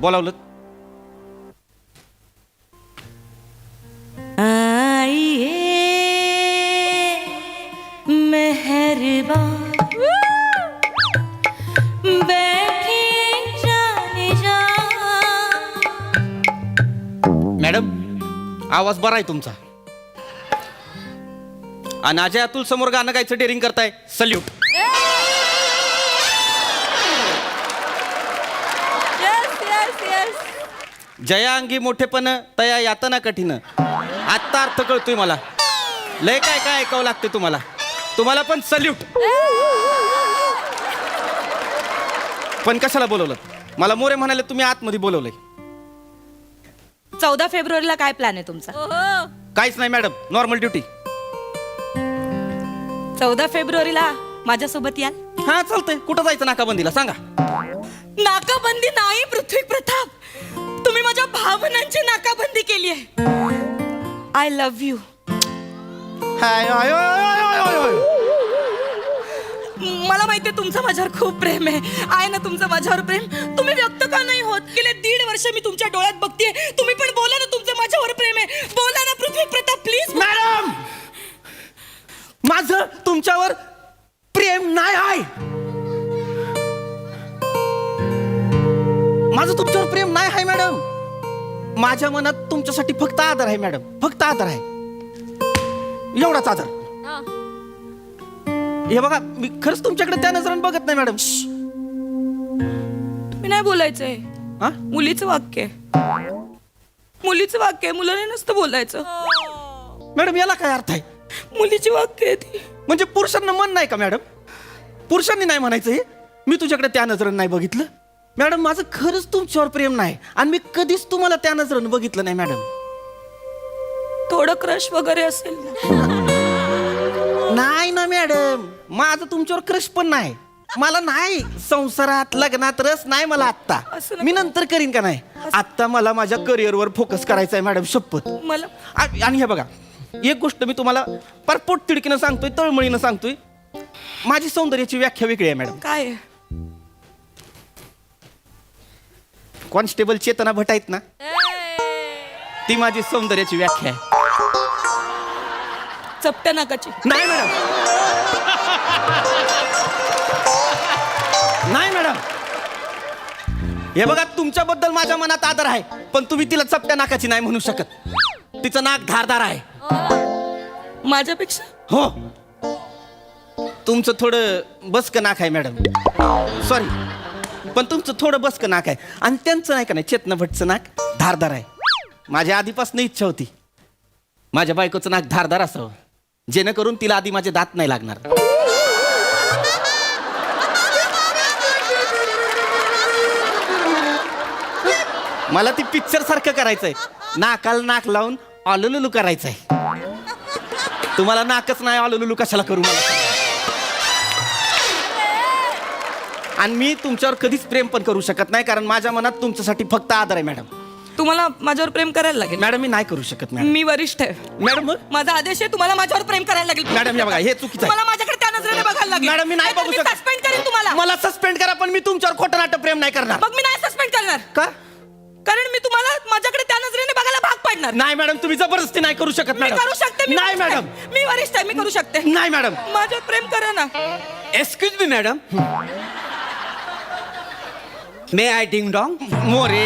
बोलावलं. मेहरबान मॅडम आवाज बरा आहे तुमचा. आणि अजय अतुल समोर गाणं गायचं डेअरिंग करताय. सल्यूट. जया अंगी मोठेपण तया यातना कठीण. आत्ता अर्थ कळतोय मला. लय काय काय ऐकावं लागते तुम्हाला. तुम्हाला पण सल्यूट. पण कशाला बोलवलं? मला मोरे म्हणाले तुम्ही आतमध्ये बोलवलंय. 14 फेब्रुवारीला काय प्लॅन आहे तुमचा? काहीच नाही मॅडम, नॉर्मल ड्युटी. 14 फेब्रुवारीला माझ्यासोबत याल? हा चालतंय. कुठं जायचं नाकाबंदीला सांगा. नाकाबंदी नाही पृथ्वी प्रताप, तुम्ही माझ्या भावनांची नाकाबंदी केली आहे. I love you. मला माहितीये तुमचं माझ्यावर खूप प्रेम आहे ना तुमचं माझ्यावर प्रेम. तुम्ही व्यक्त का नाही होत? गेले 1.5 वर्ष मी तुमच्या डोळ्यात बघतेय. तुम्ही पण बोला ना, तुमचं माझ्यावर प्रेम आहे. बोला ना पृथ्वी प्रताप प्लीज. मॅडम माझं तुमच्यावर प्रेम नाही आहे. माझं तुमच्यावर प्रेम नाही आहे मॅडम. माझ्या मनात तुमच्यासाठी फक्त आदर आहे मॅडम. फक्त आदर आहे, एवढाच आदर. हे बघा मी खरंच तुमच्याकडे त्या नजरेने बघत नाही मॅडम. तुम्ही नाही बोलायचंय. हा मुलीचं वाक्य आहे. मुलीचं वाक्य आहे, मुलाने नसतं बोलायचं. मॅडम याला काय अर्थ आहे? मुलीची वाक्य आहे ती. म्हणजे पुरुषांना मन नाही का मॅडम? पुरुषांनी नाही म्हणायचं हे? मी तुझ्याकडे त्या नजरेने नाही बघितलं मॅडम. माझं खरंच तुमच्यावर प्रेम नाही आणि मी कधीच तुम्हाला त्या नजरेने बघितलं नाही मॅडम. थोडं क्रश वगैरे असेल ना? नाही ना मॅडम, माझं तुमच्यावर क्रश पण नाही. मला नाही संसारात लग्नात रस नाही मला आत्ता. मी नंतर करीन का नाही. आत्ता मला माझ्या करिअरवर फोकस करायचा आहे मॅडम, शपथ. मला आणि हे बघा एक गोष्ट मी तुम्हाला परपोट तिडकीनं सांगतोय, तळमळीनं सांगतोय. माझी सौंदर्याची व्याख्या वेगळी आहे मॅडम. काय आहे? कॉन्स्टेबल चेतना भट आहेत ना, ती माझी सौंदर्याची व्याख्या आहे. चपट्या नाकाची नाही मॅडम, नाही मॅडम. हे बघा तुमच्याबद्दल माझ्या मनात आदर आहे, पण तुम्ही तिला चपट्या नाकाची नाही म्हणू शकत. तिचं नाक धारदार आहे. माझ्यापेक्षा? हो, तुमचं थोडं बसकं नाक आहे मॅडम. सॉरी, पण तुमचं थोडं बसकं नाक आहे. आणि त्यांचं नाही का नाही, चेतना भटचं नाक धारदार आहे. माझ्या आधीपासून इच्छा होती माझ्या बायकोचं नाक धारदार असावं, जेणेकरून तिला आधी माझे दात नाही लागणार. मला ती पिक्चर सारखं करायचंय. नाकाला नाक लावून ऑलुलुलू करायचंय. तुम्हाला नाकच नाही, ऑलुलुलू कशाला करू मला. आणि मी तुमच्यावर कधीच प्रेम पण करू शकत नाही, कारण माझ्या मनात तुमच्यासाठी फक्त आदर आहे मॅडम. तुम्हाला माझ्यावर प्रेम करायला लागेल. मॅडम मी नाही करू शकत मॅडम. मी वरिष्ठ आहे मॅडम माझा आदेश आहे. तुम्हाला माझ्यावर प्रेम करायला लागेल. मॅडम हे बघा हे चुकीचं मला आहे. माझ्याकडे त्या नजरेने बघायला लागेल. मॅडम मी नाही बघू शकत. सस्पेंड करेन तुम्हाला. मला सस्पेंड करा, पण मी तुमच्यावर खोटं नाटक प्रेम नाही करणार. मग मी नाही सस्पेंड करणार. का? कारण मी तुम्हाला माझ्याकडे त्या नजरेने बघायला भाग पाडणार. नाही मॅडम, तुम्ही जबरदस्ती नाही करू शकत मी मॅडम. करू शकते. नाही मॅडम, मी वरिष्ठ आहे, मी करू शकते. नाही मॅडम. माझ्यावर प्रेम करा ना. Excuse me madam, may I ding dong? More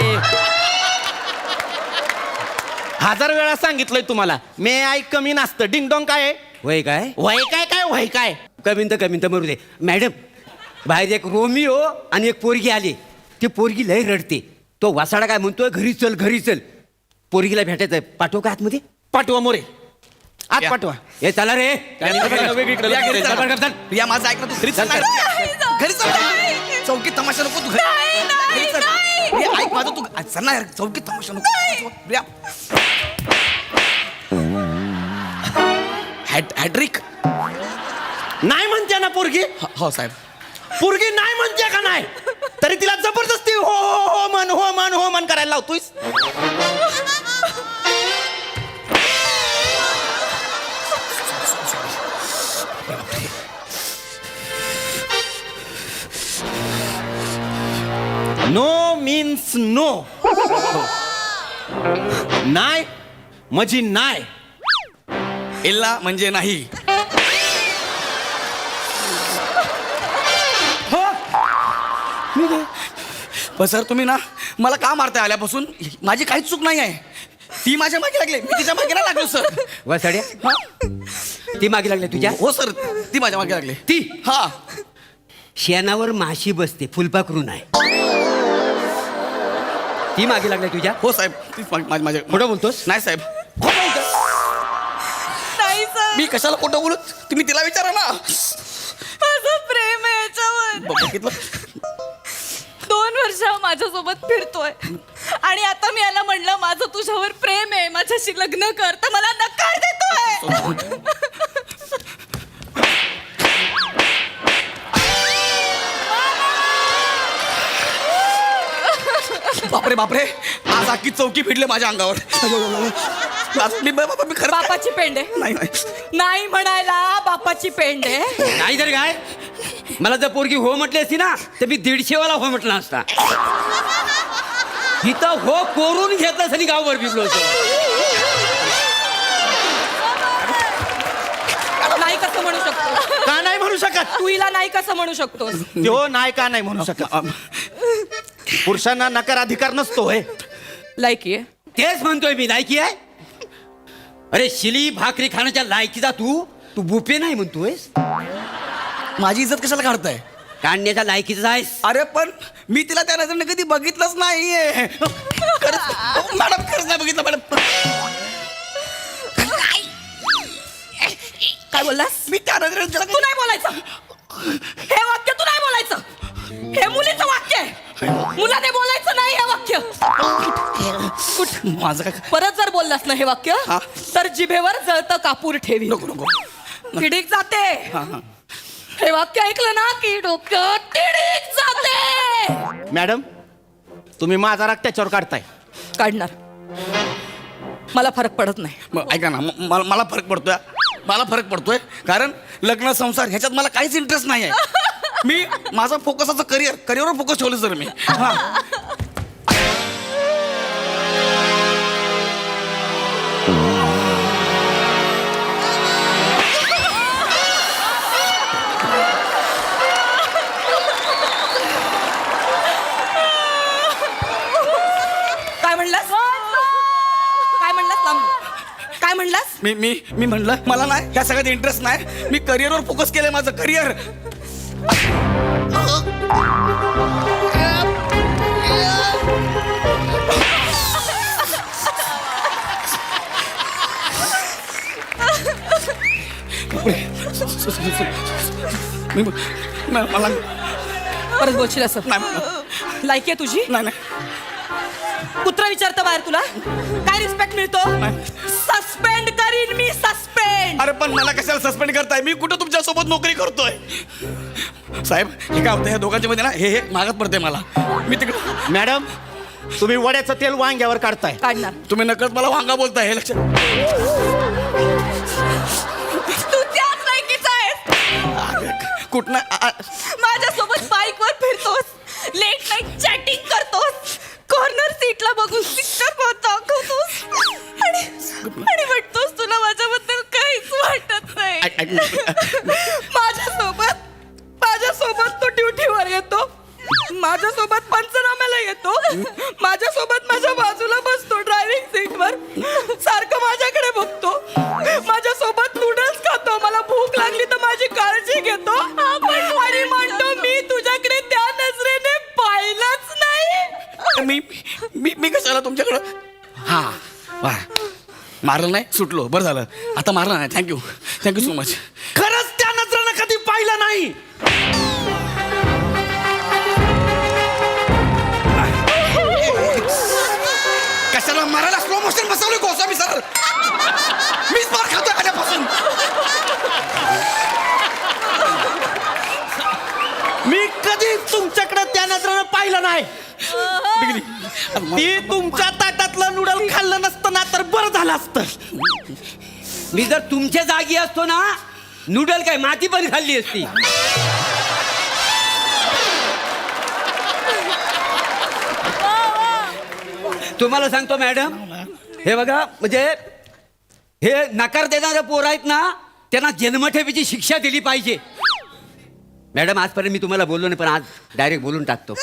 1000 वेळा सांगितलंय तुम्हाला, मे आय कमी नसतं. डिंग डॉंग काय आहे? वय काय? वय काय काय वय काय? कमीन तर मरू दे मॅडम. बाहेर एक रोमिओ आणि एक पोरगी आली. ती पोरगी लय रडते. तो वासाडा काय म्हणतोय, घरी चल घरी चल. पोरगीला भेटायचंय. पाठवू का आतमध्ये? पाठवा मोरे, आत पाठवा. हे चला रे. वेगळीकडे प्रिया माझं ऐक ना, तू घरी चल ना. घरी चल ना. चौकीत तमाशा नको तू. घरी चल. प्रिया ऐक माझं, तू चल ना यार, चौकीत तमाशा नको. प्रिया हॅड्रिक नाही म्हणते ना पोरगी. हो साहेब. पोरगी नाही म्हणते का नाही, तरी तिला जबरदस्ती हो हो हो मन हो मन हो मन करायला लावतोयस. No means means no. नाय म्हणजे नाय. इल्ला म्हणजे नाही. हो. पण सर तुम्ही ना मला का मारताय आल्यापासून? माझी काहीच चूक नाही आहे. ती माझ्या मागे लागली, मी तिच्या मागे नाही लागलो सर. वसाड्या ती मागे लागली तुझ्या? हो सर, ती माझ्या मागे लागली. ती हा. शेणावर माशी बसते, फुलपाखरू नाही. ती मागे लागली तुझ्या? हो साहेब, तीच माझ्या खोटं बोलतोस? नाही साहेब. नाही सर, मी कशाला खोटं बोलू? तुम्ही तिला विचारा ना. माझं प्रेम आहे याच्यावर. बघितलं? 2 वर्ष माझ्यासोबत फिरतोय आणि आता मी याला म्हणलं माझं तुझ्यावर प्रेम आहे, माझ्याशी लग्न कर, तर मला नकार देतोय. बापरे बापरे, आज अख्खी चौकी फिरले माझ्या अंगावर. आज मी खरं बापाची पेंड आहे. नाही नाही. नाही म्हणायला बापाची पेंड आहे. नाही तर काय, मला जर पोरगी हो म्हटली असती ना तर मी 150 वाला हो म्हटला असता. इथं हो कोरून घेतलं असं गावभर बिबलो होतो. नाही कसं म्हणू शकतो? का नाही म्हणू शकत? तू हिला नाही कसं म्हणू शकतोस? तो नाही का नाही म्हणू शकत? पुरुषांना नकार अधिकार नसतो. हे लायकी आहे. तेच म्हणतोय मी, लायकी आहे. अरे शिली भाकरी खाण्याच्या लायकीचा तू बुफे नाही म्हणतोयस? माझी इज्जत कशाला काढताय? काढण्याच्या लायकीचा आहेस. अरे पण मी तिला त्या नजरेने कधी बघितलंच नाहीये. खरंच मॅडम, खरंच नाही बघितलं मॅडम. काय बोललास? मी त्या नजरेने तू नाही बोलायचं. हे वाक्य तू नाही बोलायचं. हे मुलीचं वाक्य आहे. मुलाने बोलायचं नाही हे वाक्य. माझं काय? परत जर बोललास ना हे वाक्य हा. तर जिभेवर जळतं कापूर ठेवी. नको नको. किडीक जाते. हा हा. हे वाक्य ऐकलं ना की डोक्यात किडीक जाते. मॅडम, तुम्ही माझा राग त्याच्यावर काढताय. काढणार. मला फरक पडत नाही. मग ऐका ना, मला फरक पडतोय. मला फरक पडतोय कारण लग्न संसार ह्याच्यात मला काहीच इंटरेस्ट नाही आहे. मी माझा फोकसाचं करिअरवर फोकस ठेवलं सर मी. हा. काय म्हणलास? काय म्हणलास? लांब. काय म्हणलास? मी म्हणलं मला नाही ह्या सगळ्यात इंटरेस्ट नाही. मी करिअरवर फोकस केलंय, माझं करिअर. मला परत बोलशील असं? नाही लायकी आहे तुझी? नाही. कुत्रा विचारतं बाहेर तुला काय रिस्पेक्ट मिळतो? सस्पेंड करीन मी, सस्पेंड. अरे पण मला कशाला सस्पेंड करताय? मी कुठं तुमच्या सोबत नोकरी करतोय? साहेब हे काय होतं, ह्या दोघांच्या मध्ये ना हे मागत पडतंय मला. मी तिकडे. मॅडम, तुम्ही वड्याचं तेल वांग्यावर काढताय. काढणार. तुम्ही नकळत मला वांगा बोलताय, हे लक्षात. तू त्याच लायकीचा आहेस. कुठनं माझ्यासोबत बाईकवर फिरतोस, लेट नाईट चॅटिंग करतोस, कॉर्नर सीटला बघून पिक्चर दाखवतोस आणि वाटतोस तुला माझ्याबद्दल काहीच वाटत नाही. माझ्यासोबत तो ड्युटीवर येतो, माझ्यासोबत पंचनाम्याला येतो, माझ्यासोबत माझ्या बाजूला बसतो ड्रायव्हिंग सीटवर, सारखं माझ्याकडे बघतो, माझ्यासोबत नूडल्स खातो, मला भूक लागली तर माझी काळजी घेतो आणि म्हणतो मी तुझ्याकडे त्या नजरेने पाहिलंच नाही. मी कशाला तुमच्याकडं? हा वा, मारलं नाही, सुटलो, बरं झालं. आता मारलं नाही. Thank you so much. खरंच त्या नजरेनं कधी पाहिलं नाही. कशाला मारायला स्लो मोशन बसवलं गोसावी सर? मीच मार खातोय आल्यापासून. मी कधी तुमच्याकडे त्या नजरेनं पाहिलं नाही. ती तुमच्या ताटातलं नूडल खाल्लं नसतं ना तर बरं झालं असतं. मी जर तुमच्या जागी असतो ना, नूडल काय माती पण खाल्ली असती. तुम्हाला सांगतो मॅडम, हे बघा, म्हणजे हे नकार देणारे पोर आहेत ना, त्यांना जन्मठेपेची शिक्षा दिली पाहिजे. मॅडम, आजपर्यंत मी तुम्हाला बोललो नाही, पण आज डायरेक्ट बोलून टाकतो.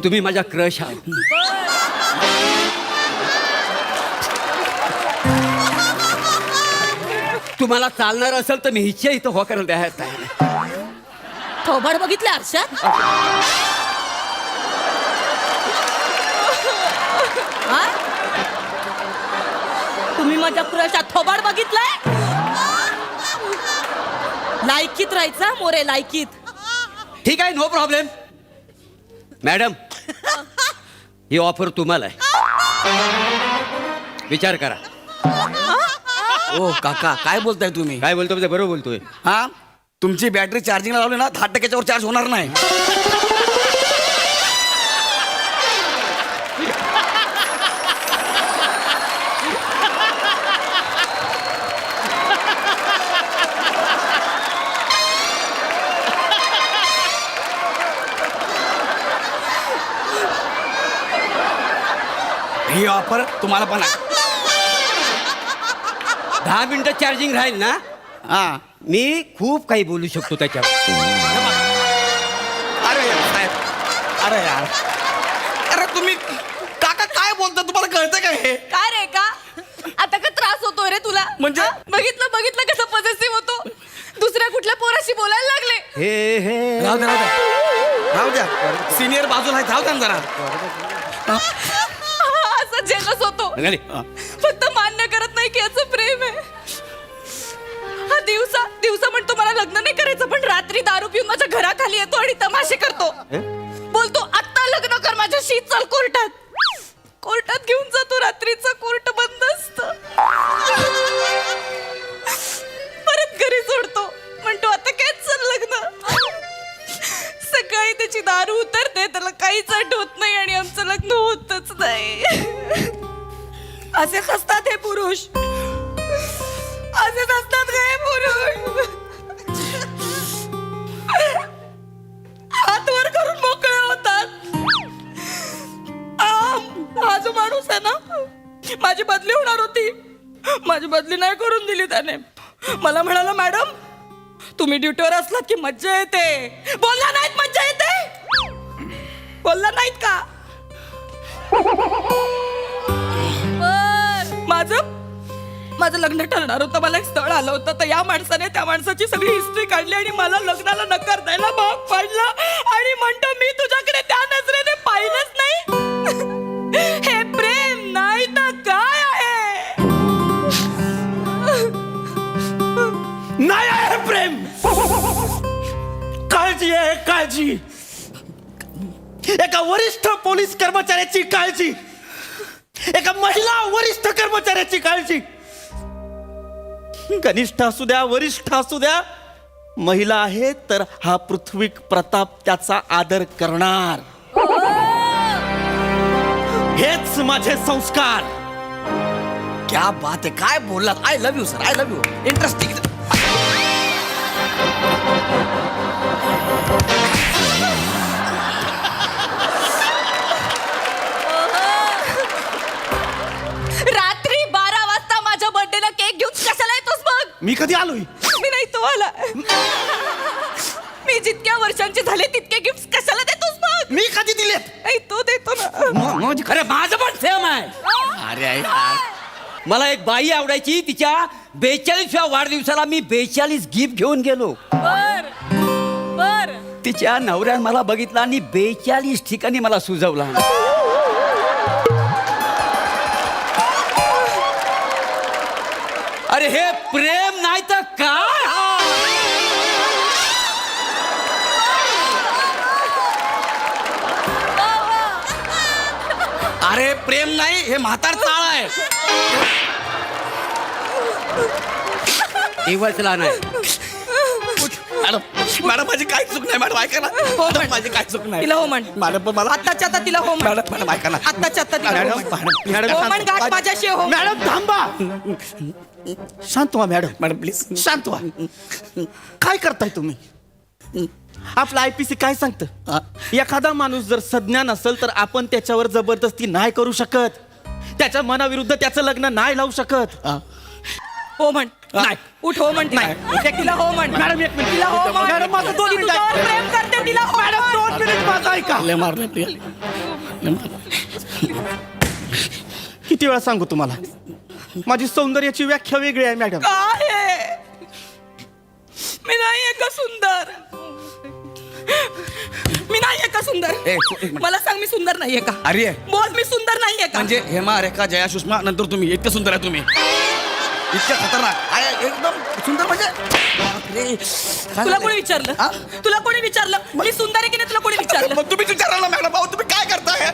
तुम्ही माझा क्रश आहात. तुम्हाला चालणार असेल तर मी हिच्या इथं हो करायला तयार आहे. थोबाड बघितलं आरशात? हा? तुम्ही माझ्या क्रशात थोबाड बघितलंय? लायकीत राहायचा मोरे, लायकीत. ठीक आहे, नो प्रॉब्लेम. मॅडम, ही ऑफर तुम्हाला आहे, विचार करा. ओ काका, काय बोलताय तुम्ही? काय बोलतो ते बरोबर बोलतोय. हा, तुमची बॅटरी चार्जिंगला लावली ना, 10%च्या वर चार्ज होणार नाही. ही ऑफर तुम्हाला पण आहे. 10 मिनिटं चार्जिंग राहील ना, हा. मी खूप काही बोलू शकतो त्याच्यावर. अरे यार साहेब, अरे यार, अरे तुम्ही काका काय बोलता, तुम्हाला कळतं काय हे? काय रे का आता का त्रास होतोय रे तुला? म्हणजे? हा? बघितलं कसं पॉझिटिव्ह होतो. दुसऱ्या कुठल्या पोराशी बोलायला लागले. हे हे राहू द्या, राहू द्या, राहू द्या. सिनियर बाजूला आहे, जाऊ द्या ना जरा. असं जेलस होतो, निघाली. फक्त मान्य करत नाही की याचं प्रेम आहे. हा दिवसा म्हणतो मला लग्न नाही करायचं, पण रात्री दारू पिऊन माझ्या घराखाली येतो आणि तमाशे करतो. बोलतो आत्ता लग्न कर माझ्याशी, चल कोर्टात घेऊन जातो. रात्रीचं कोर्ट बंद असतं. परत घरी सोडतो, म्हणतो आता कॅन्सल लग्न. सकाळी त्याची दारू उतरते, त्याला काहीच आठवत नाही आणि आमचं लग्न होतच नाही. असेच असतात हे पुरुष, असेच असतात का हे पुरुष? हात वर करून मोकळे होतात. हा जो माणूस आहे ना, माझी बदली होणार होती, माझी बदली नाही करून दिली त्याने. मला म्हणाला मॅडम तुम्ही ड्युटीवर असलात की मज्जा येते. बोलला नाहीत मज्जा येते? बोलला नाहीत का? माझं लग्न ठरणार होतं, मला एक स्थळ आलं होतं, तर या माणसाने त्या माणसाची सगळी हिस्ट्री काढली आणि मला लग्नाला नकार द्यायला भाग पाडला आणि म्हणतो मी तुझ्याकडे त्या नजरेने पाहिलंच नाही. हे प्रेम नाही तर काय आहे? नाही आहे प्रेम, काळजी आहे काळजी. एका वरिष्ठ पोलीस कर्मचाऱ्याची काळजी, एका महिला वरिष्ठ कर्मचाऱ्याची काळजी. कनिष्ठ असू द्या वरिष्ठ असू द्या, महिला आहे तर हा पृथ्वी प्रताप त्याचा आदर करणार. हेच माझे संस्कार. क्या बात आहे, काय बोललात. I love you sir, I love you. Interesting. रात्री 12 वाजता माझ्या बर्थडेला केक घेऊन कशाला येतोस मग? मी कधी आलोय? मी नाही तो आला. मी जितक्या वर्षांचे झाले तितके गिफ्ट कशाला देतोस मग? मी कधी दिलेत? नाही तो देतो ना. अरे माझं पण सेम आहे. अरे यार, मला एक बाई आवडायची, तिच्या 42व्या वाढदिवसाला मी 42 गिफ्ट घेऊन गेलो. बर तिच्या नवऱ्यानं मला बघितला आणि 42 ठिकाणी मला सुजवला. अरे हे प्रेम नाही तर काय? अरे प्रेम नाही, हे म्हातार चाळ आहे. दिवसला नाही. मॅडम मॅडम माझी काही चूक नाही. मॅडम ऐका ना, मॅडम माझी काही चूक नाही. तिला हो म्हण. मॅडम पण मला आत्ताच्या आता तिला हो म्हण. मॅडम मॅडम ऐका ना. आत्ताच्या आता तिला हो मॅडम म्हण. मॅडम हो म्हण, गाठ माझ्याशी हो. मॅडम थांबा. शांत व्हा मॅडम, मॅडम प्लीज शांत व्हा. काय करताय तुम्ही? आपलं IPC काय सांगतं एखादा माणूस जर सज्ञान असेल तर आपण त्याच्यावर जबरदस्ती नाही करू शकत, त्याच्या मनाविरुद्ध त्याचं लग्न नाही लावू शकत. हो म्हण. नाही. उठ हो म्हण. नाही. तिला हो म्हण. मॅडम, एक मिनिट. तिला हो म्हण. मॅडम, माझं 2 ती मिनिट तुझ्यावर ऐका. प्रेम करते, तिला हो मॅडम, म्हण. 2 मिनिट माझं ऐका. लय मारलं प्रिया लय मारलं. किती वेळा सांगू तुम्हाला, माझी सौंदर्याची व्याख्या वेगळी आहे मॅडम. काय आहे? मी नाही आहे का सुंदर? मी नाही आहे का सुंदर? एक मिनिट. मला सांग, मी सुंदर नाहीये का? अरे बोल, मी सुंदर नाहीये का? म्हणजे हेमा रेखा जया सुषमा नंतर तुम्ही इतकं सुंदर आहे तुम्ही, इतकं खतरनाक आहे, एकदम सुंदर म्हणजे बापरे. काय तुला झालंय? कोणी विचारलं? हा? तुला कोणी विचारलं मी सुंदर आहे की नाही? तुला कोणी विचारलं? मग तुम्हीच विचारला ना मॅडम, अहो तुम्ही काय करताय?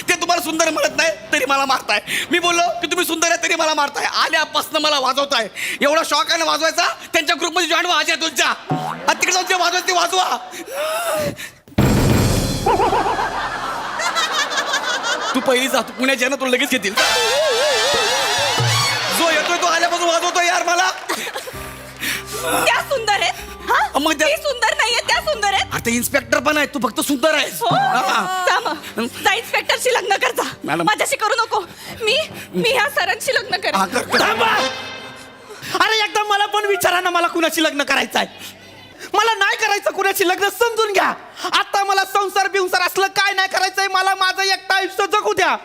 ते तुम्हाला सुंदर म्हणत नाही तरी मला मारताय. मी बोललो की तुम्ही सुंदर आहे तरी मला मारताय. आल्यापासून मला वाजवताय. एवढा शॉक आहे ना वाजवायचा, त्यांच्या ग्रुपमध्ये जॉईन व्हा तुमच्या, तिकडे जाऊन जे वाजवायचं ते वाजवा. तू पहिली जा, तू पुण्याची आहे ना, तुला लगेच घेतील. जो येतोय तो आल्यापासून वाजवतोय यार मला. त्या सुंदर आहेत. हा? मग त्या- ती सुंदर नाहीये, त्या सुंदर आहेत. आता इन्स्पेक्टर पण आहे, तू फक्त सुंदर आहेस. हो. हा. जा मग. जा इन्स्पेक्टरशी लग्न कर जा. मॅडम. माझ्याशी करू नको. मी ह्या सरांशी लग्न हा, करेन. कर, कर. थांबा. अरे एकदा मला पण विचारा ना, मला कुणाशी लग्न करायचं आहे. मला नाही करायचं कुणाशी लग्न, समजून घ्या. आता मला संसार बिंसार असलं काय नाही करायचंय. मला माझं एकटा आयुष्य जगू द्या.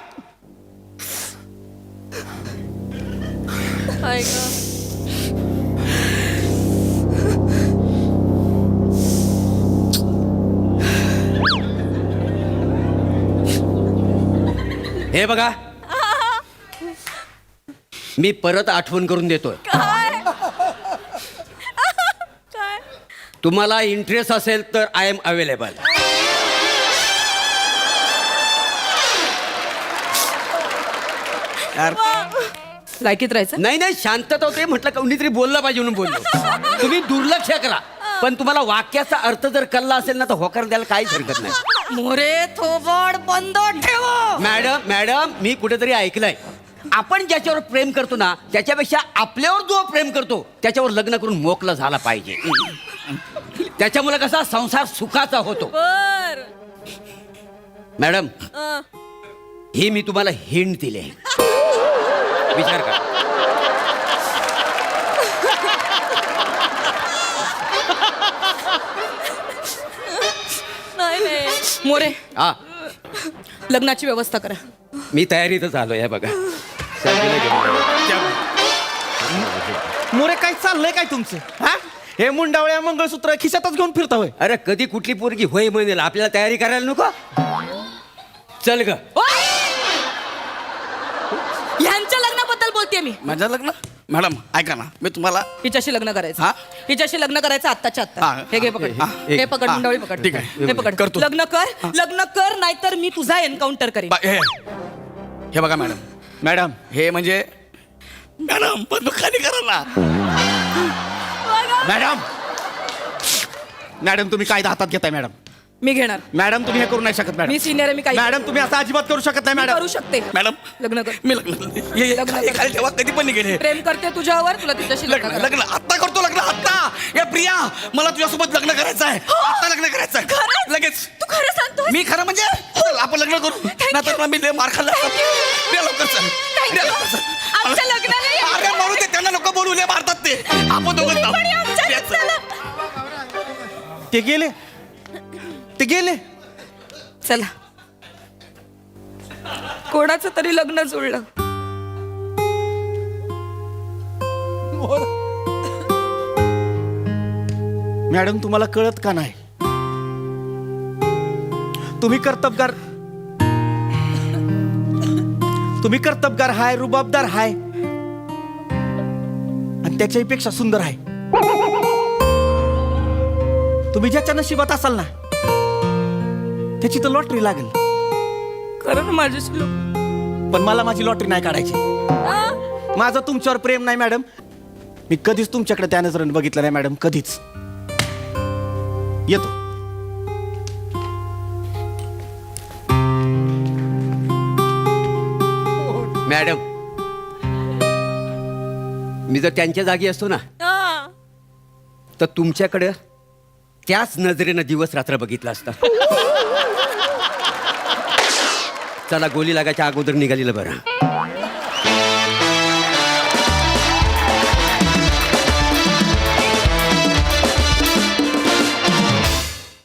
हे बघा, मी परत आठवण करून देतोय. काय? काय? तुम्हाला इंटरेस्ट असेल तर आय एम अवेलेबल. यार लायकीत राहायचं? नाही नाही, शांतता होते म्हटलं, कोणीतरी बोललं पाहिजे म्हणून बोललो. तुम्ही दुर्लक्ष करा, पण तुम्हाला वाक्याचा अर्थ जर कळला असेल ना तर होकार द्यायला काहीच हरकत नाही. मोरे थोबड बंद ठेव. मॅडम, मी कुठेतरी ऐकलंय, आपण ज्याच्यावर प्रेम करतो ना त्याच्यापेक्षा आपल्यावर जो प्रेम करतो त्याच्यावर लग्न करून मोकळं झाला पाहिजे. त्याच्यामुळे कसा संसार सुखाचा होतो. बर. मॅडम, ही मी तुम्हाला हिंट दिली आहे, विचार करा. मोरे, हा, लग्नाची व्यवस्था करा. मी तयारीतच आलोय. हे बघा, सर्दीला गेलो. मोरे, काय चाललंय काय तुमचं? हा, हे मुंडावळ्या मंगळसूत्र खिशातच घेऊन फिरता होय? अरे कधी कुठली पोरगी होय म्हणेल, आपल्याला तयारी करायला नको? चल ग. ह्यांच्या लग्नाबद्दल बोलतेय मी. माझं लग्न मॅडम ऐका ना, मी तुम्हाला हिच्याशी लग्न करायचं. हा? हिच्याशी लग्न करायचं आत्ताच्या हा, आत्ता. हे घे पकड. हा, हे पकड, हा, मुंडावळी पकड. ठीक आहे. हे पकड. करतो. लग्न कर नाहीतर मी तुझा एन्काउंटर करेन. हे बघा मॅडम, मॅडम, हे म्हणजे मॅडम पण खाली करा ना. मॅडम, मॅडम तुम्ही कायदा हातात घेताय. मॅडम, मी घेणार. मॅडम तुम्ही हे करू नाही शकत. मॅडम, मी सिनियर आहे, मी काही मॅडम तुम्ही असं अजिबात करू शकत नाही. मी मॅडम, करू शकते. मॅडम लग्न कर. मी लग्न लग्न खाली कर. खाली ठेवा, कधी पण निघेल. प्रेम करते तुझ्यावर, तुला तिच्याशी लग्न लग्न करायचं. लग्न आत्ता करतो, लग्न आत्ता. या प्रिया, मला तुझ्यासोबत लग्न करायचं आहे. आत्ता लग्न करायचं आहे खरंच? लगेच. तू खरं सांगतोय? मी खरं म्हणजे चल, आपण लग्न करू. नाहीतर मी लय मार खाल्ला. Thank you. प्रिया लवकर चल. Thank Priya you. लवकर चल. आमच्या लग्नाला ये. अरे म्हणू दे, त्यांना लोक बोलू लय मारतात ते. आपण दोघं जाऊ. पण आमच्या प्रिया, चल. लग्नाला. ते गेले, ते गेले. चला, कोणाचं तरी लग्न जुळलं. मॅडम, तुम्हाला कळत का नाही? तुम्ही कर्तबगार हाय, रुबाबदार हाय, आणि त्याच्याही पेक्षा सुंदर आहे. तुम्ही ज्याच्या नशिबात असाल ना त्याची तर लॉटरी लागेल. खरं ना माझ्याशी पण मला माझी लॉटरी नाही काढायची. माझं तुमच्यावर प्रेम नाही मॅडम. मी कधीच तुमच्याकडे त्या नजरेने बघितलं नाही मॅडम, कधीच. येतो. मॅडम, मी जर त्यांच्या जागी असतो ना तर तुमच्याकडे त्याच नजरेनं दिवस रात्र बघितला असता. चला गोली लागायच्या अगोदर निघालेलं बरं.